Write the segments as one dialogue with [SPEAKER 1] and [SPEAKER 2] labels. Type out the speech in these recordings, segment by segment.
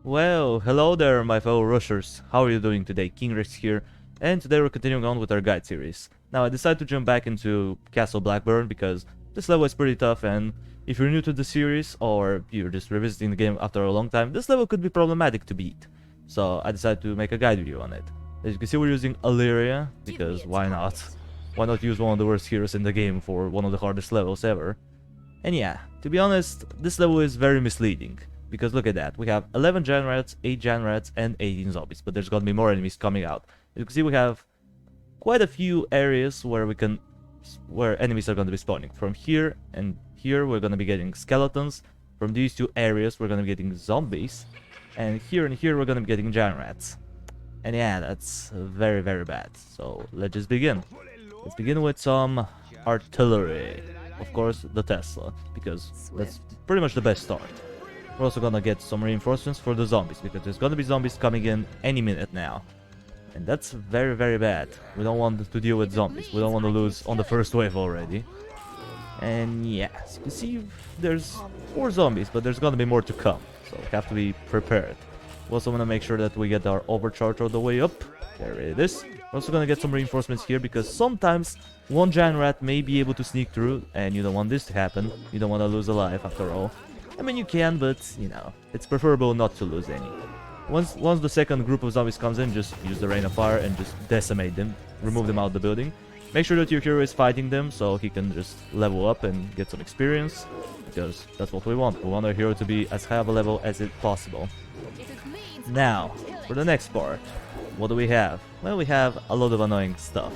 [SPEAKER 1] Well, hello there my fellow rushers, how are you doing today? King Rex here, and today we're continuing on with our guide series. Now I decided to jump back into Castle Blackburn because this level is pretty tough, and if you're new to the series or you're just revisiting the game after a long time, this level could be problematic to beat. So I decided to make a guide video on it. As you can see, we're using Alleria, because why not? Why not use one of the worst heroes in the game for one of the hardest levels ever? And yeah, to be honest, this level is very misleading. Because look at that, we have 11 Giant Rats, 8 Giant Rats, and 18 zombies, but there's gonna be more enemies coming out. As you can see, we have quite a few areas where enemies are gonna be spawning. From here and here, we're gonna be getting skeletons. From these two areas, we're gonna be getting zombies. And here, we're gonna be getting Giant Rats. And yeah, that's very, very bad. So let's just begin. Let's begin with some artillery. Of course, the Tesla, because that's pretty much the best start. We're also gonna get some reinforcements for the zombies, because there's gonna be zombies coming in any minute now. And that's very, very bad. We don't want to deal with zombies. We don't want to lose on the first wave already. And yeah, as you can see, there's 4 zombies, but there's gonna be more to come. So we have to be prepared. We also want to make sure that we get our overcharge all the way up. There it is. We're also gonna get some reinforcements here, because sometimes one Giant Rat may be able to sneak through, and you don't want this to happen. You don't want to lose a life after all. I mean, you can, but, you know, it's preferable not to lose any. Once the second group of zombies comes in, just use the Rain of Fire and just decimate them. Remove them out of the building. Make sure that your hero is fighting them, so he can just level up and get some experience. Because that's what we want. We want our hero to be as high of a level as it possible. Now, for the next part, what do we have? Well, we have a lot of annoying stuff.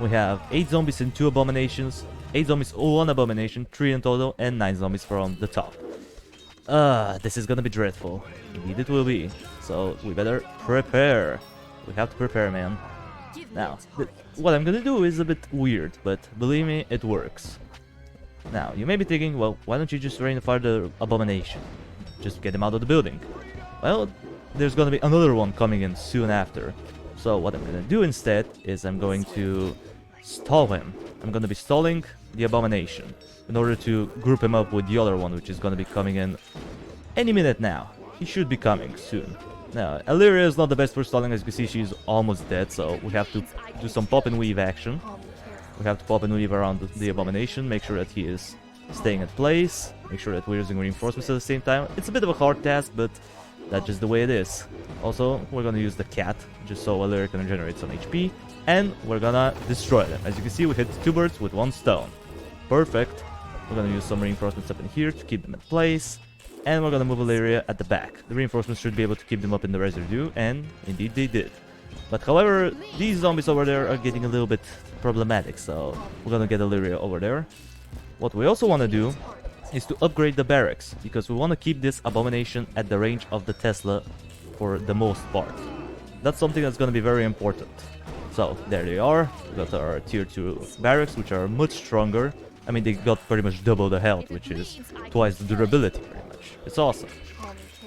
[SPEAKER 1] We have 8 zombies and 2 abominations. 8 zombies, 1 abomination, 3 in total, and 9 zombies from the top. This is gonna be dreadful. Indeed it will be. So we better prepare. We have to prepare, man. Now, what I'm gonna do is a bit weird, but believe me, it works. Now, you may be thinking, well, why don't you just rain fire the abomination? Just get him out of the building. Well, there's gonna be another one coming in soon after. So what I'm gonna do instead is I'm going to stall him. I'm gonna be stalling the abomination in order to group him up with the other one, which is gonna be coming in any minute now. He should be coming soon. Now, Alleria is not the best for stalling. As you can see, she's almost dead, so we have to do some pop and weave action. We have to pop and weave around the abomination, make sure that he is staying at place, make sure that we're using reinforcements at the same time. It's a bit of a hard task, but that's just the way it is. Also, we're gonna use the cat, just so Alleria can generate some HP, and we're gonna destroy them. As you can see, we hit 2 birds with 1 stone. Perfect. We're gonna use some reinforcements up in here to keep them in place. And we're gonna move Alleria at the back. The reinforcements should be able to keep them up in the residue, and indeed they did. But however, these zombies over there are getting a little bit problematic, so we're gonna get Alleria over there. What we also wanna do is to upgrade the barracks, because we wanna keep this abomination at the range of the Tesla for the most part. That's something that's gonna be very important. So, there they are. We got our tier 2 barracks, which are much stronger. I mean, they got pretty much double the health, which is twice the durability, pretty much. It's awesome.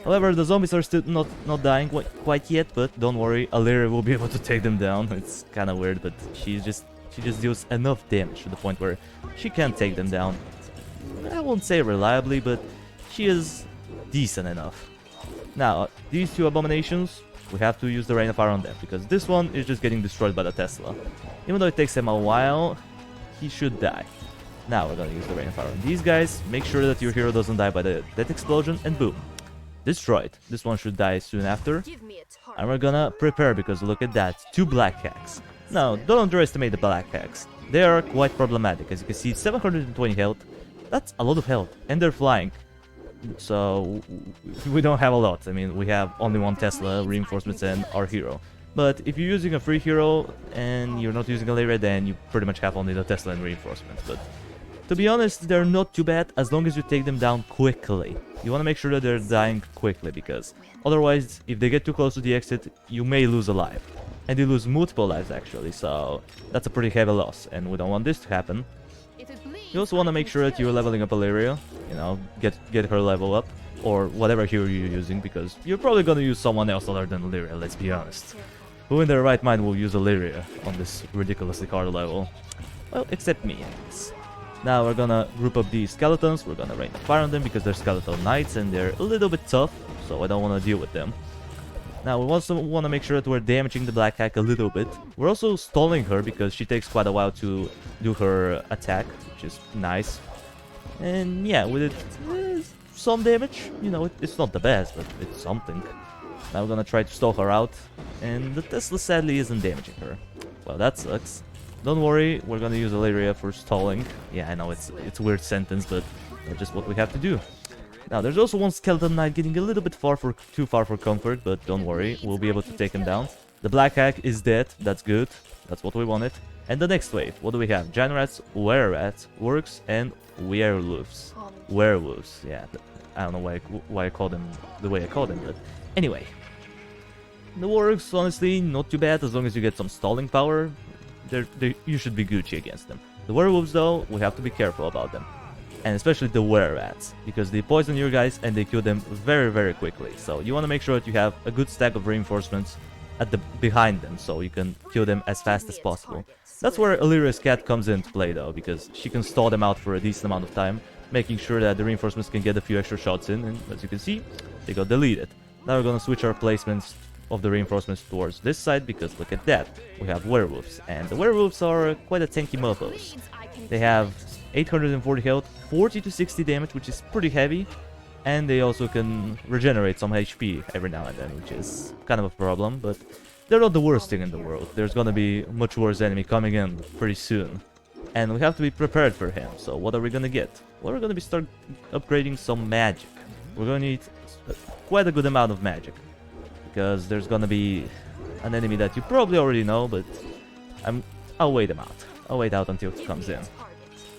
[SPEAKER 1] However, the zombies are still not dying quite yet, but don't worry, Alleria will be able to take them down. It's kind of weird, but she just deals enough damage to the point where she can take them down. I won't say reliably, but she is decent enough. Now, these 2 abominations, we have to use the Rain of Fire on them, because this one is just getting destroyed by the Tesla. Even though it takes him a while, he should die. Now we're gonna use the Rain of Fire on these guys. Make sure that your hero doesn't die by that explosion, and boom. Destroyed. This one should die soon after. And we're gonna prepare, because look at that. 2 black hacks. Now, don't underestimate the black hacks. They are quite problematic. As you can see, 720 health. That's a lot of health. And they're flying. So, we don't have a lot. I mean, we have only 1 Tesla, reinforcements, and our hero. But if you're using a free hero and you're not using a Alleria, then you pretty much have only the Tesla and reinforcements. But to be honest, they're not too bad as long as you take them down quickly. You want to make sure that they're dying quickly, because otherwise, if they get too close to the exit, you may lose a life. And you lose multiple lives, actually, so that's a pretty heavy loss, and we don't want this to happen. You also want to make sure that you're leveling up Alleria, you know, get her level up, or whatever hero you're using, because you're probably going to use someone else other than Alleria, let's be honest. Who in their right mind will use Alleria on this ridiculously hard level? Well, except me, I guess. Now we're gonna group up these skeletons, we're gonna rain fire on them because they're skeletal knights and they're a little bit tough, so I don't want to deal with them. Now, we also want to make sure that we're damaging the Black Hack a little bit. We're also stalling her because she takes quite a while to do her attack, which is nice. And yeah, with it, some damage. You know, it's not the best, but it's something. Now we're gonna try to stall her out, and the Tesla sadly isn't damaging her. Well, that sucks. Don't worry, we're gonna use Alleria for stalling. Yeah, I know it's a weird sentence, but that's just what we have to do. Now, there's also one Skeleton Knight getting a little bit too far for comfort, but don't worry, we'll be able to take him down. The Black Hack is dead, that's good, that's what we wanted. And the next wave, what do we have? Giant Rats, Were-Rats, Works, and Werewolves. Werewolves, yeah, I don't know why I call them the way I call them, but anyway. The Works, honestly, not too bad, as long as you get some stalling power, you should be Gucci against them. The Werewolves, though, we have to be careful about them. And especially the Were-Rats, because they poison your guys and they kill them very, very quickly. So you want to make sure that you have a good stack of reinforcements behind them, so you can kill them as fast as possible. That's where Alleria's cat comes into play, though, because she can stall them out for a decent amount of time, making sure that the reinforcements can get a few extra shots in, and as you can see, they got deleted. Now we're gonna switch our placements of the reinforcements towards this side, because look at that, we have werewolves, and the werewolves are quite a tanky mofos. They have 840 health, 40 to 60 damage, which is pretty heavy, and they also can regenerate some HP every now and then, which is kind of a problem, but they're not the worst thing in the world. There's gonna be much worse enemy coming in pretty soon, and we have to be prepared for him. So what are we gonna get? Well, we're gonna start upgrading some magic. We're gonna need quite a good amount of magic, because there's gonna be an enemy that you probably already know, but I'll wait him out. I'll wait out until he comes in.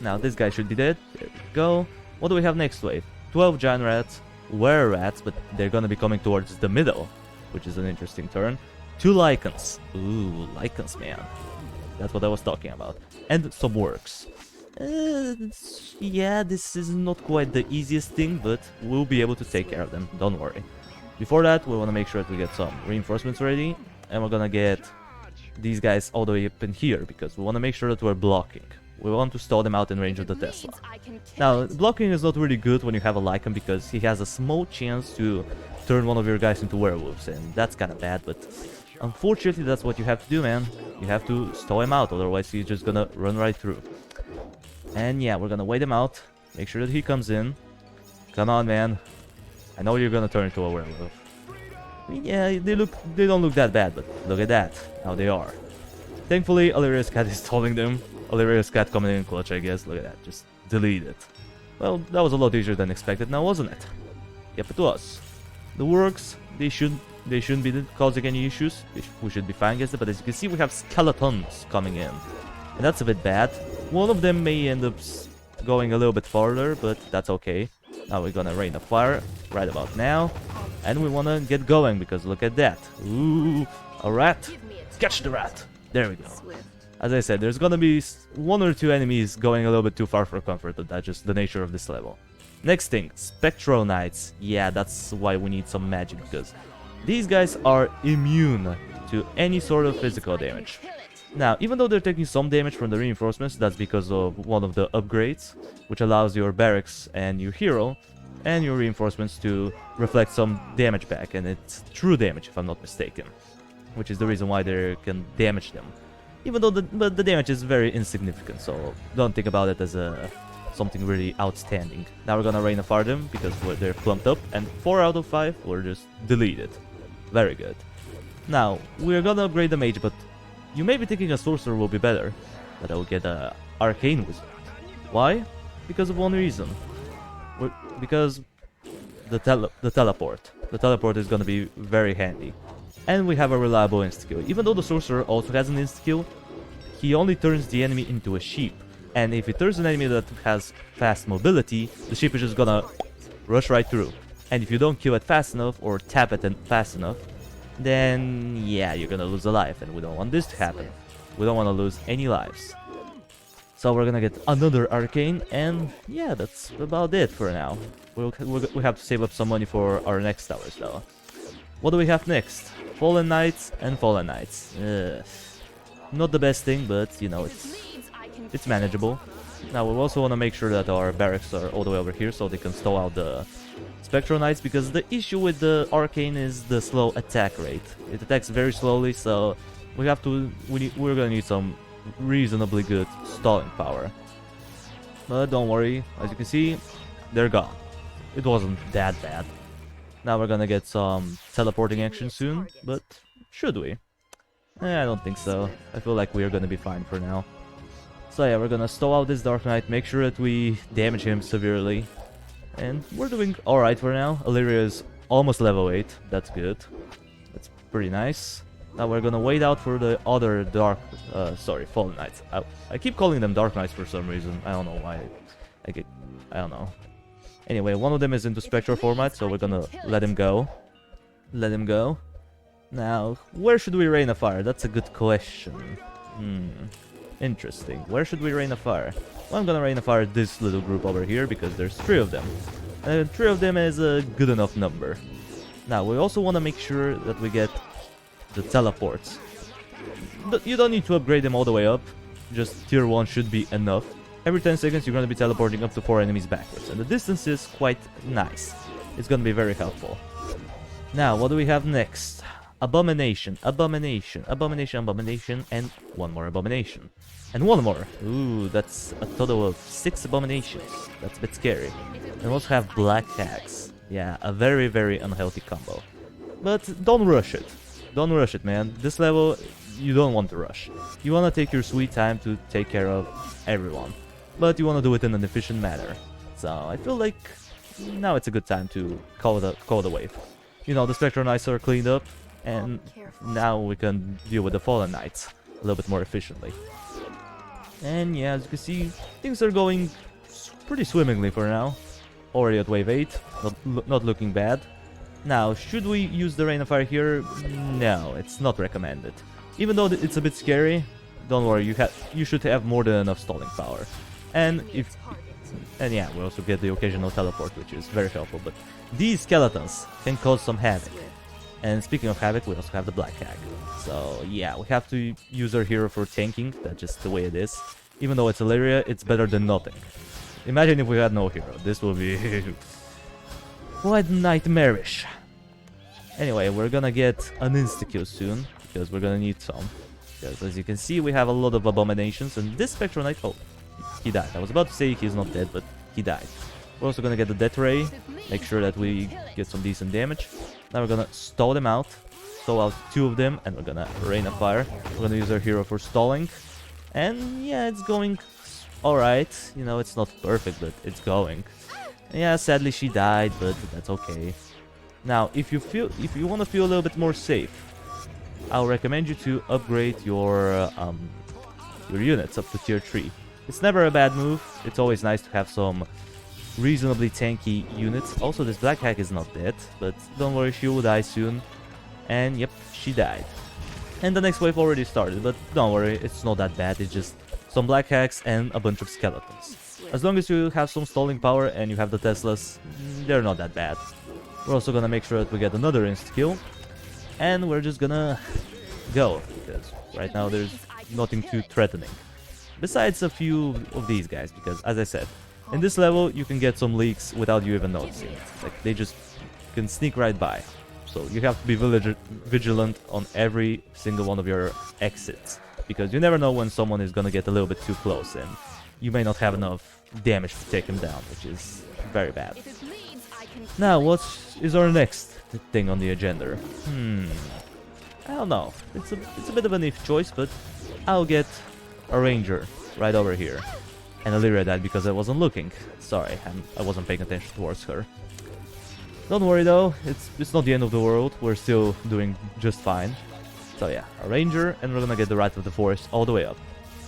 [SPEAKER 1] Now this guy should be dead. There we go. What do we have next wave? 12 Giant Rats, Were-Rats, but they're gonna be coming towards the middle, which is an interesting turn. 2 Lichens. Ooh, Lichens, man. That's what I was talking about. And some Works. Yeah, this is not quite the easiest thing, but we'll be able to take care of them, don't worry. Before that, we want to make sure that we get some reinforcements ready, and we're gonna get these guys all the way up in here, because we want to make sure that we're blocking. We want to stall them out in range of the Tesla. Now, blocking is not really good when you have a Lichen, because he has a small chance to turn one of your guys into werewolves, and that's kind of bad, but unfortunately that's what you have to do, man. You have to stall him out, otherwise he's just gonna run right through. And yeah, we're gonna wait him out, make sure that he comes in. Come on, man. I know you're gonna turn into a werewolf. Yeah, they don't look that bad, but look at that, how they are. Thankfully, Alleria's cat is stalling them. Alleria's cat coming in clutch, I guess. Look at that, just delete it. Well, that was a lot easier than expected now, wasn't it? Yep, it was. The Works, they shouldn't be causing any issues. We should be fine against it, but as you can see, we have skeletons coming in. And that's a bit bad. One of them may end up going a little bit farther, but that's okay. Now we're gonna rain a fire right about now. And we wanna get going, because look at that. Ooh, a rat. Catch the rat. There we go. As I said, there's gonna be 1 or 2 enemies going a little bit too far for comfort, but that's just the nature of this level. Next thing, Spectral Knights. Yeah, that's why we need some magic, because these guys are immune to any sort of physical damage. Now, even though they're taking some damage from the reinforcements, that's because of one of the upgrades, which allows your barracks and your hero and your reinforcements to reflect some damage back, and it's true damage if I'm not mistaken, which is the reason why they can damage them. Even though the damage is very insignificant, so don't think about it as something really outstanding. Now we're gonna rain of fire them, because they're clumped up, and 4 out of 5 were just deleted. Very good. Now, we're gonna upgrade the mage, but you may be thinking a sorcerer will be better, but I will get an arcane wizard. Why? Because of one reason. Because the teleport. The teleport is gonna be very handy. And we have a reliable insta-kill. Even though the sorcerer also has an insta-kill, he only turns the enemy into a sheep. And if he turns an enemy that has fast mobility, the sheep is just gonna rush right through. And if you don't kill it fast enough, or tap it fast enough, then yeah, you're gonna lose a life, and we don't want this to happen. We don't want to lose any lives. So we're gonna get another arcane, and yeah, that's about it for now. We have to save up some money for our next towers, though. What do we have next? Fallen Knights and Fallen Knights. Not the best thing, but you know, it's manageable. Now we also want to make sure that our barracks are all the way over here, so they can stall out the Spectral Knights, because the issue with the Arcane is the slow attack rate. It attacks very slowly, so we're gonna need some reasonably good stalling power. But don't worry, as you can see, they're gone. It wasn't that bad. Now we're gonna get some teleporting action soon, but should we? I don't think so. I feel like we're gonna be fine for now. So yeah, we're gonna stall out this Dark Knight, make sure that we damage him severely. And we're doing alright for now. Alleria is almost level 8, that's good. That's pretty nice. Now we're gonna wait out for the other Fallen Knights. I keep calling them Dark Knights for some reason. I don't know why. I don't know. Anyway, one of them is into Spectral format, so we're gonna let him go. Let him go. Now, where should we rain a fire? That's a good question. Interesting. Where should we rain a fire? Well, I'm gonna rain a fire this little group over here, because there's 3 of them. And 3 of them is a good enough number. Now, we also want to make sure that we get the teleports. You don't need to upgrade them all the way up. Just tier 1 should be enough. Every 10 seconds you're going to be teleporting up to 4 enemies backwards. And the distance is quite nice. It's going to be very helpful. Now, what do we have next? Abomination, abomination, abomination, abomination, and one more abomination. And one more. Ooh, that's a total of 6 abominations. That's a bit scary. And we also have black hags. Yeah, a very, very unhealthy combo. But don't rush it. Don't rush it, man. This level, you don't want to rush. You want to take your sweet time to take care of everyone. But you want to do it in an efficient manner. So I feel like now it's a good time to call the wave. You know, the Spectral Knights are cleaned up. And now we can deal with the Fallen Knights a little bit more efficiently. And yeah, as you can see, things are going pretty swimmingly for now. Already at wave 8, not looking bad. Now, should we use the Rain of Fire here? No, it's not recommended. Even though it's a bit scary, don't worry, you should have more than enough stalling power. And yeah, we also get the occasional teleport, which is very helpful. But these skeletons can cause some havoc. And speaking of havoc, we also have the Black Hag. So yeah, we have to use our hero for tanking. That's just the way it is. Even though it's Alleria, it's better than nothing. Imagine if we had no hero. This will be quite nightmarish. Anyway, we're gonna get an insta-kill soon, because we're gonna need some. Because as you can see, we have a lot of abominations, and this Spectral Knight... Oh, he died. I was about to say he's not dead, but he died. We're also gonna get the Death Ray, make sure that we get some decent damage. Now we're gonna stall them out, stall out 2 of them, and we're gonna Rain of Fire. We're gonna use our hero for stalling. And yeah, it's going alright. You know, it's not perfect, but it's going. Yeah, sadly she died, but that's okay. Now, if you want to feel a little bit more safe, I'll recommend you to upgrade your units up to tier 3. It's never a bad move. It's always nice to have some reasonably tanky units. Also, this Black Hag is not dead, but don't worry, she will die soon. And yep, she died. And the next wave already started, but don't worry, it's not that bad. It's just some Black Hags and a bunch of skeletons. As long as you have some stalling power and you have the Teslas, they're not that bad. We're also gonna make sure that we get another insta-kill. And we're just gonna go, because right now there's nothing too threatening. Besides a few of these guys, because as I said, in this level you can get some leaks without you even noticing it. Like, they just can sneak right by. So you have to be vigilant on every single one of your exits, because you never know when someone is gonna get a little bit too close and you may not have enough damage to take him down, which is very bad. Now, what is our next thing on the agenda? I don't know. It's a bit of an if choice, but I'll get a ranger right over here. And Alleria died because I wasn't looking. Sorry, I wasn't paying attention towards her. Don't worry though, it's not the end of the world. We're still doing just fine. So yeah, a ranger, and we're gonna get the Rat of the Forest all the way up.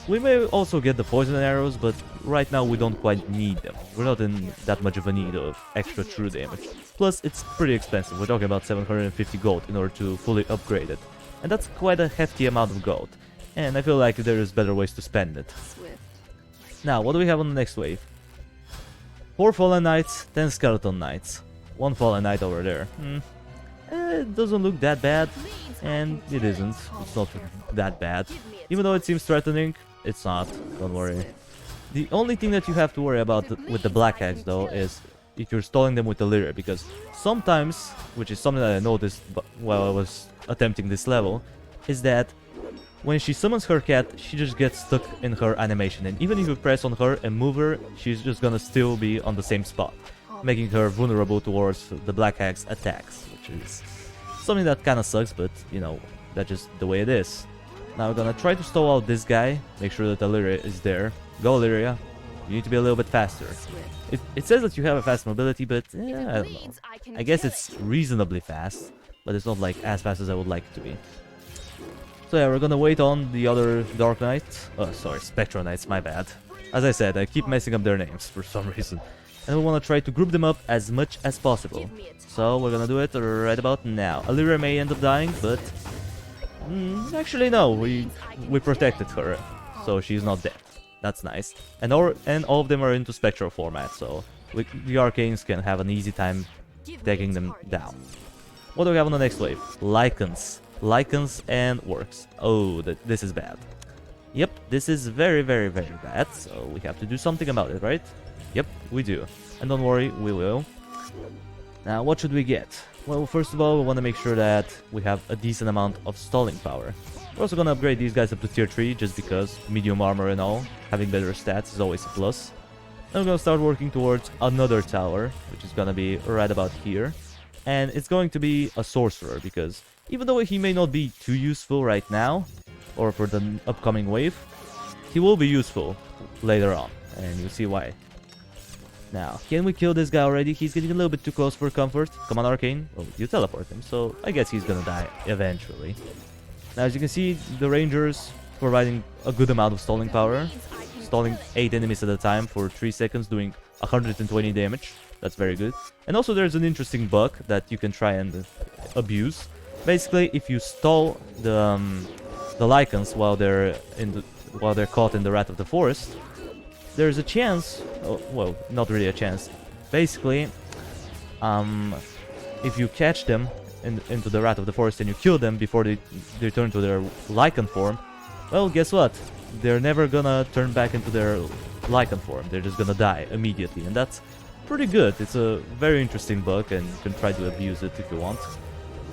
[SPEAKER 1] We may also get the poison arrows, but right now we don't quite need them. We're not in that much of a need of extra true damage. Plus, it's pretty expensive. We're talking about 750 gold in order to fully upgrade it. And that's quite a hefty amount of gold. And I feel like there is better ways to spend it. Now, what do we have on the next wave? 4 Fallen Knights, 10 Skeleton Knights. 1 Fallen Knight over there. It doesn't look that bad, and it isn't. It's not that bad. Even though it seems threatening, it's not. Don't worry. The only thing that you have to worry about with the Black Axe, though, is if you're stalling them with Alleria, because sometimes, which is something that I noticed while I was attempting this level, is that when she summons her cat, she just gets stuck in her animation, and even if you press on her and move her, she's just gonna still be on the same spot, making her vulnerable towards the Black Hag's attacks, which is something that kinda sucks, but, you know, that's just the way it is. Now we're gonna try to stall out this guy, make sure that Alleria is there. Go, Alleria. You need to be a little bit faster. It says that you have a fast mobility, but yeah, I don't know. I guess it's reasonably fast, but it's not like as fast as I would like it to be. So yeah, we're gonna wait on the other Dark Knight. Oh, sorry, Spectral Knights, my bad. As I said, I keep messing up their names for some reason. And we wanna try to group them up as much as possible. So we're gonna do it right about now. Alleria may end up dying, but... actually no, we protected her, so she's not dead. That's nice. And all of them are into Spectral format, so the Arcanes can have an easy time taking them down. What do we have on the next wave? Lichens. Lichens and Orcs. Oh, this is bad. Yep, this is very, very, very bad, so we have to do something about it, right? Yep, we do. And don't worry, we will. Now, what should we get? Well, first of all, we want to make sure that we have a decent amount of stalling power. We're also going to upgrade these guys up to tier 3, just because medium armor and all, having better stats is always a plus. Then we're going to start working towards another tower, which is going to be right about here. And it's going to be a sorcerer, because even though he may not be too useful right now, or for the upcoming wave, he will be useful later on, and you'll see why. Now, can we kill this guy already? He's getting a little bit too close for comfort. Come on, Arcane. Oh, you teleport him, so I guess he's gonna die eventually. Now, as you can see, the Rangers providing a good amount of stalling power. Stalling 8 enemies at a time for 3 seconds, doing 120 damage. That's very good. And also there's an interesting bug that you can try and abuse. Basically, if you stall the Lichens while they're caught in the Wrath of the Forest, there's a chance, oh, well, not really a chance. Basically, if you catch them into the Wrath of the Forest and you kill them before they return to their Lichen form, well, guess what? They're never gonna turn back into their Lichen form. They're just gonna die immediately, and that's pretty good. It's a very interesting bug, and you can try to abuse it if you want.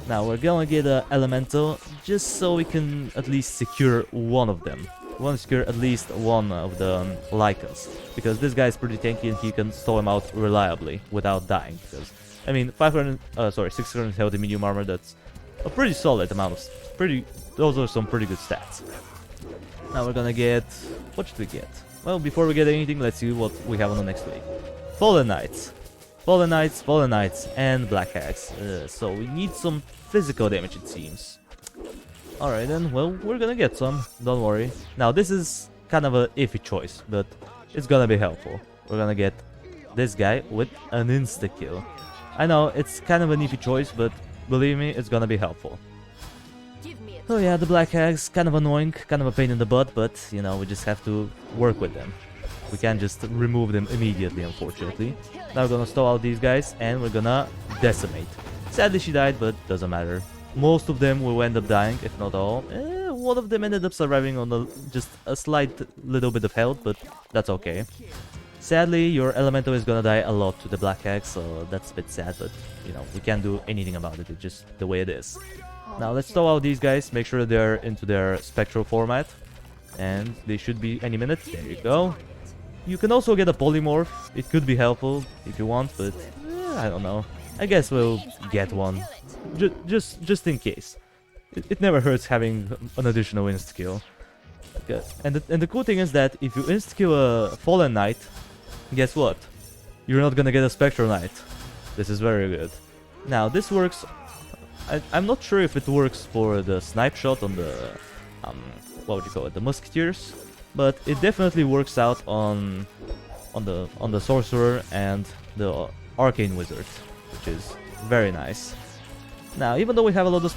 [SPEAKER 1] Now, we're gonna get an Elemental, just so we can at least secure one of them. We want to secure at least one of the Lichens, because this guy is pretty tanky and he can stall him out reliably without dying. Because, I mean, 600 health in medium armor, that's a pretty solid amount of... those are some pretty good stats. Now we're gonna get... what should we get? Well, before we get anything, let's see what we have on the next wave. Fallen Knights. Fallen Knights, Fallen Knights, and Black Hags. So we need some physical damage, it seems. Alright then, well, we're gonna get some, don't worry. Now, this is kind of a iffy choice, but it's gonna be helpful. We're gonna get this guy with an insta-kill. I know, it's kind of an iffy choice, but believe me, it's gonna be helpful. Oh yeah, the Black Hags, kind of annoying, kind of a pain in the butt, but, you know, we just have to work with them. We can't just remove them immediately, unfortunately. Now we're gonna stall out these guys, and we're gonna decimate. Sadly, she died, but doesn't matter. Most of them will end up dying, if not all. One of them ended up surviving on just a slight little bit of health, but that's okay. Sadly, your Elemental is gonna die a lot to the Black Hag, so that's a bit sad, but, you know, we can't do anything about it. It's just the way it is. Now, let's stall out these guys, make sure they're into their Spectral format. And they should be any minute. There you go. You can also get a Polymorph. It could be helpful if you want, but I don't know. I guess we'll get one. Just in case. It never hurts having an additional insta-kill. Okay. And the cool thing is that if you insta-kill a Fallen Knight, guess what? You're not gonna get a Spectral Knight. This is very good. Now, this works... I'm not sure if it works for the snipe shot on the... what would you call it? The Musketeers? But it definitely works out on the Sorcerer and the Arcane Wizard, which is very nice. Now, even though we have a lot of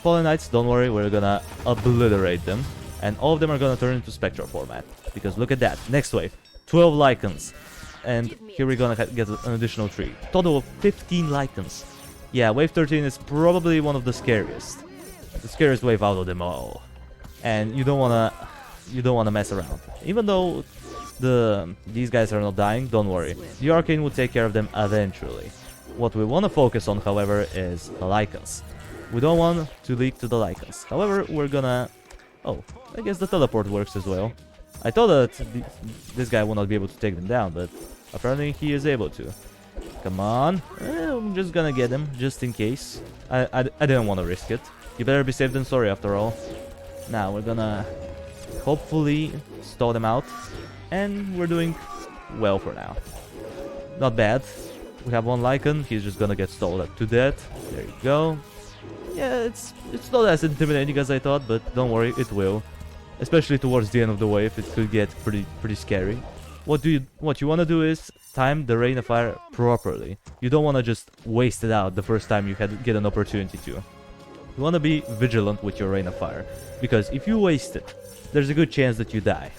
[SPEAKER 1] Fallen Knights, don't worry, we're gonna obliterate them. And all of them are gonna turn into Spectral format. Because look at that, next wave, 12 Lichens. And here we're gonna get an additional 3. Total of 15 Lichens. Yeah, wave 13 is probably one of the scariest. The scariest wave out of them all. And you don't wanna mess around. Even though these guys are not dying, don't worry. The Arcane will take care of them eventually. What we want to focus on, however, is the Lichens. We don't want to leak to the Lichens. However, we're gonna... Oh, I guess the teleport works as well. I thought that this guy will not be able to take them down, but apparently he is able to. Come on. I'm just gonna get him, just in case. I didn't want to risk it. You better be safe than sorry, after all. Now, we're gonna hopefully stall them out. And we're doing well for now. Not bad. We have one Lichen. He's just gonna get stalled to death. There you go. Yeah, it's not as intimidating as I thought, but don't worry, it will. Especially towards the end of the wave, it could get pretty scary. What you want to do is time the Rain of Fire properly. You don't want to just waste it out the first time you get an opportunity to. You want to be vigilant with your Rain of Fire, because if you waste it, there's a good chance that you die.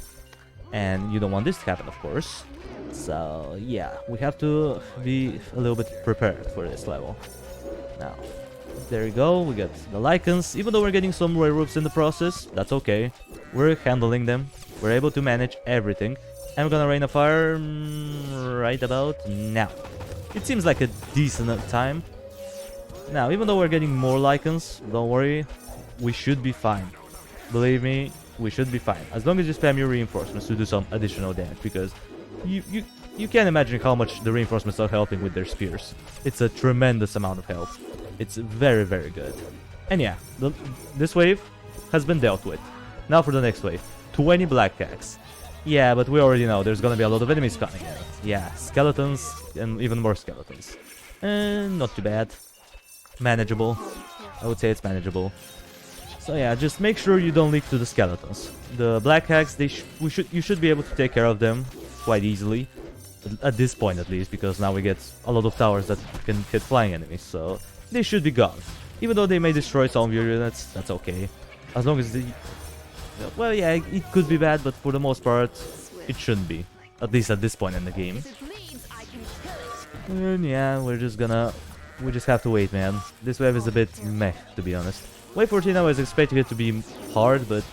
[SPEAKER 1] And you don't want this to happen, of course. So, yeah, we have to be a little bit prepared for this level. Now, there you go, we got the Lichens. Even though we're getting some werewolves in the process, that's okay. We're handling them. We're able to manage everything. And we're gonna Rain of Fire right about now. It seems like a decent time. Now, even though we're getting more Lichens, don't worry, we should be fine. Believe me, we should be fine. As long as you spam your reinforcements to do some additional damage, because you can't imagine how much the reinforcements are helping with their spears. It's a tremendous amount of health. It's very, very good. And yeah, this wave has been dealt with. Now for the next wave. 20 black cags. Yeah, but we already know there's gonna be a lot of enemies coming in. Yeah, skeletons and even more skeletons. Not too bad. Manageable. I would say it's manageable. So yeah, just make sure you don't leak to the skeletons. The black hags, you should be able to take care of them quite easily. At this point at least, because now we get a lot of towers that can hit flying enemies, so they should be gone. Even though they may destroy some of your units, that's okay. As long as the... Well, yeah, it could be bad, but for the most part, it shouldn't be. At least at this point in the game. And yeah, we just have to wait, man. This wave is a bit meh, to be honest. Wave 14 I was expecting it to be hard, but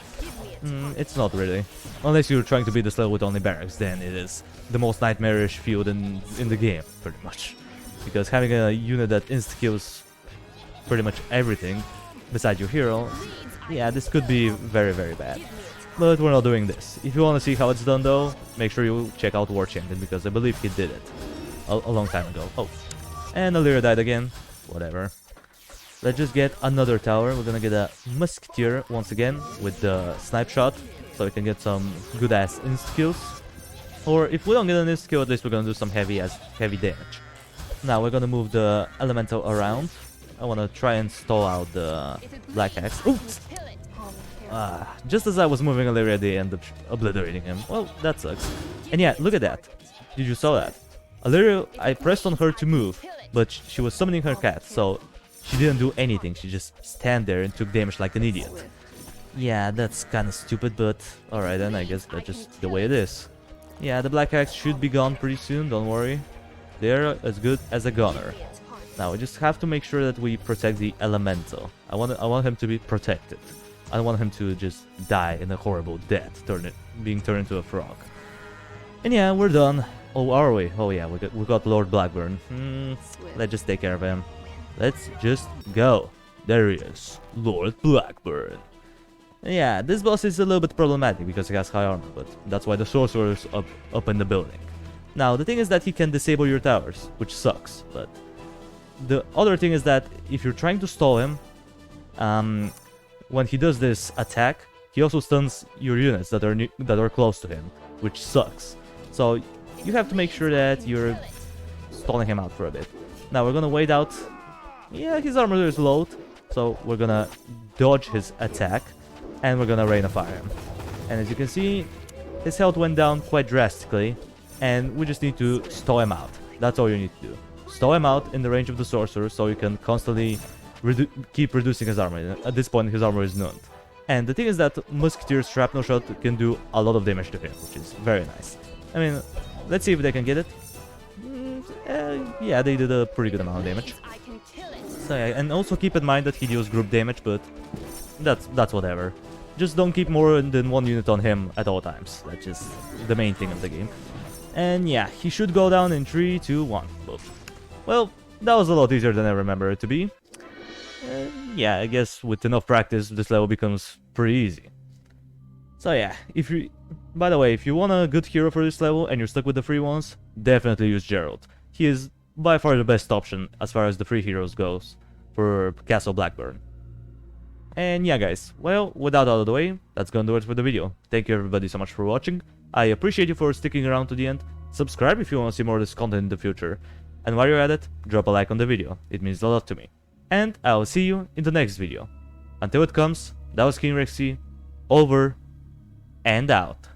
[SPEAKER 1] it's not really. Unless you're trying to beat this level with only barracks, then it is the most nightmarish field in the game, pretty much. Because having a unit that insta-kills pretty much everything besides your hero, yeah, this could be very, very bad. But we're not doing this. If you want to see how it's done though, make sure you check out War Champion, because I believe he did it a long time ago. Oh, and Alleria died again. Whatever. Let's just get another tower. We're gonna get a Musketeer once again with the snipe shot, so we can get some good ass insta-kills. Or if we don't get an insta-kill, at least we're gonna do some heavy damage. Now we're gonna move the Elemental around. I wanna try and stall out the Black Axe. Oops! Just as I was moving Alleria, they end up obliterating him. Well, that sucks. And yeah, look at that. Did you saw that? Alleria, I pressed on her to move, but she was summoning her cat, so she didn't do anything. She just stand there and took damage like an idiot. Yeah, that's kinda stupid, but alright then, I guess that's just the way it is. Yeah, the Black Axe should be gone pretty soon, don't worry. They're as good as a gunner. Now we just have to make sure that we protect the Elemental. I want him to be protected. I don't want him to just die in a horrible death, being turned into a frog. And yeah, we're done. Oh, are we? Oh yeah, we got Lord Blackburn. Let's just take care of him. Let's just go. There he is, Lord Blackburn. Yeah, this boss is a little bit problematic because he has high armor, but that's why the sorcerer's up in the building. Now, the thing is that he can disable your towers, which sucks, but the other thing is that if you're trying to stall him, when he does this attack, he also stuns your units that are close to him, which sucks. So you have to make sure that you're stalling him out for a bit. Now we're gonna wait out. Yeah, his armor is low, so we're gonna dodge his attack, and we're gonna Rain of Fire him. And as you can see, his health went down quite drastically, and we just need to stall him out. That's all you need to do. Stall him out in the range of the sorcerer, so you can constantly keep reducing his armor. At this point, his armor is nulled. And the thing is that Musketeer's Shrapnel Shot can do a lot of damage to him, which is very nice. I mean, let's see if they can get it. Yeah, they did a pretty good amount of damage. So yeah, and also keep in mind that he deals group damage, but that's whatever. Just don't keep more than one unit on him at all times. That's just the main thing of the game. And yeah, he should go down in 3, 2, 1. Well, that was a lot easier than I remember it to be. Yeah, I guess with enough practice, this level becomes pretty easy. So yeah, by the way, if you want a good hero for this level and you're stuck with the free ones, definitely use Gerald. He is by far the best option as far as the free heroes goes for Castle Blackburn. And yeah guys, well, with that out of the way, that's gonna do it for the video. Thank you everybody so much for watching. I appreciate you for sticking around to the end. Subscribe if you want to see more of this content in the future. And while you're at it, drop a like on the video, it means a lot to me. And I'll see you in the next video. Until it comes, that was King Rexy, over and out.